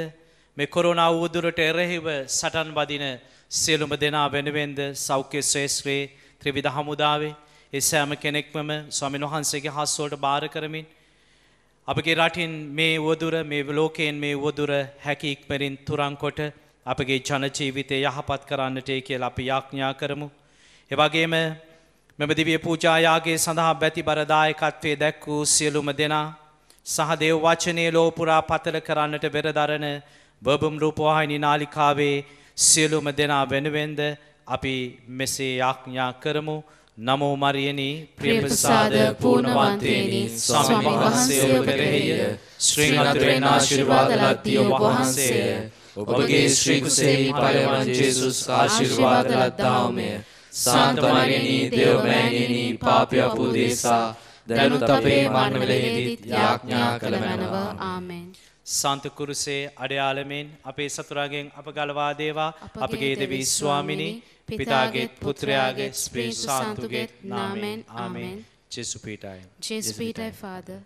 මේ කොරෝනා උවදුරට එරෙහිව සටන් වදින සියලුම දෙනා වෙනුවෙන්ද සෞඛ්‍ය ශ්‍රේෂ්ඨයේ ත්‍රිවිධ හමුදාවේ ඒ සෑම කෙනෙක්ම ස්වාමීන් වහන්සේගේ හස් වලට බාර කරමින් අපගේ රටින් මේ උවදුර මේ ලෝකයෙන් මේ උවදුර හැකි ඉක්මනින් තුරන් කොට අපගේ ජන ජීවිතය යහපත් කරන්නටයි කියලා අපි යාඥා කරමු. ඒ වගේම මෙම දිව්‍ය පූජා යාගයේ සඳහා බැතිබර දායකත්වයේ දැක් වූ සියලුම දෙනා සහ දේව වචනේ ලෝ පුරා පතල කරන්නට පෙරදරන බබම් රූපවාහිනී නාලිකාවේ සියලුම දෙනා වෙනුවෙන්ද අපි මෙසේ යාඥා කරමු. නමෝ මරියනි ප්‍රියප්‍රසාද පූර්ණවන්තේනි ස්වාමීන් වහන්සේ ඔබ කෙරෙහිය ශ්‍රී නතරෙන් ආශිර්වාද ලද්දී ඔබ වහන්සේය. ඔබගේ ශ්‍රී කුසෙහි පළවන ජේසුස් ආශිර්වාද ලද්දාමය. සාන්ත මරියනි දේව මෑණියනි පාපය අපුදේසා දැනුත් අපේ මරණවලෙහිදී යාඥා කළ මැනව. ආමෙන්. සාන්ත කුරුසේ අඩයාලමෙන් අපේ සතුරාගෙන් අප ගලවා දේවා. අපගේ දෙවි ස්වාමිනී පිතාගේත් පුත්‍රයාගේ ස්ප්‍රී සාන්තුගේත් නාමෙන් ආමෙන්. ජේසු පීඨයි. ජේසු පීඨයි ෆාදර්.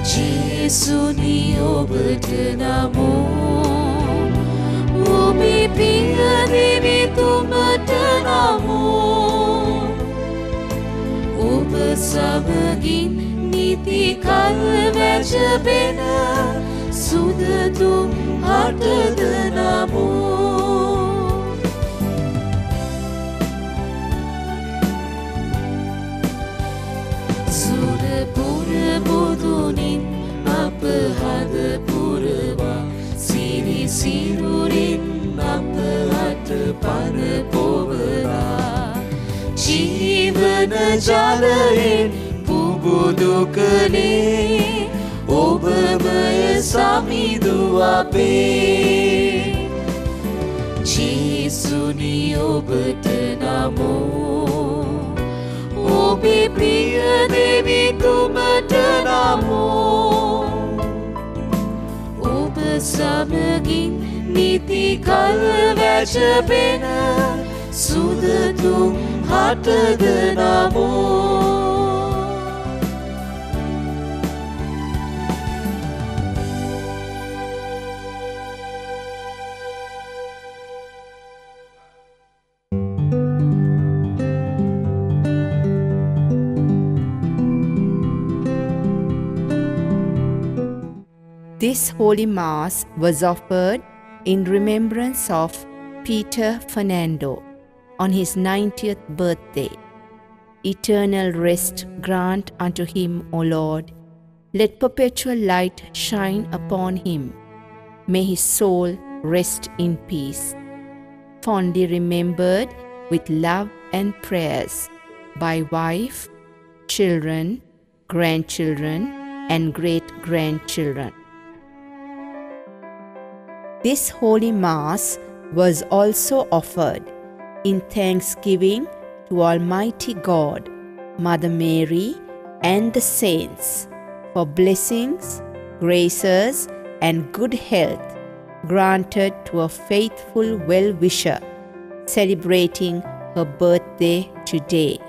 ජේසුනි ඔබට නමෝ ඔබේ පිය දෙවි තුමට නමෝ ඔබ සමගින් නිති කල් වැජබෙන සුදතුම් හටද නමෝ සුරපුර බුදුනින් අප හද පුරවා සිරි සිරුරින් අප හට පර පොවරා ජීවන ජලයෙන් පුබුදු කළේ ඔබමය සමිදු අපේ ජේසුනි ඔබට නමෝ ඔබේ ප්‍රිය දෙවි තුමට නමෝ ඔබ සමගින් නිති කල් වැජබෙන සුදතුම් හටද නමෝ This Holy Mass was offered in remembrance of Peter Fernando on his 90th birthday. Eternal rest grant unto him, O Lord. Let perpetual light shine upon him. May his soul rest in peace. Fondly remembered with love and prayers by wife, children, grandchildren, and great-grandchildren. This Holy Mass was also offered in thanksgiving to Almighty God, Mother Mary, and the saints for blessings, graces, and good health granted to a faithful well-wisher celebrating her birthday today.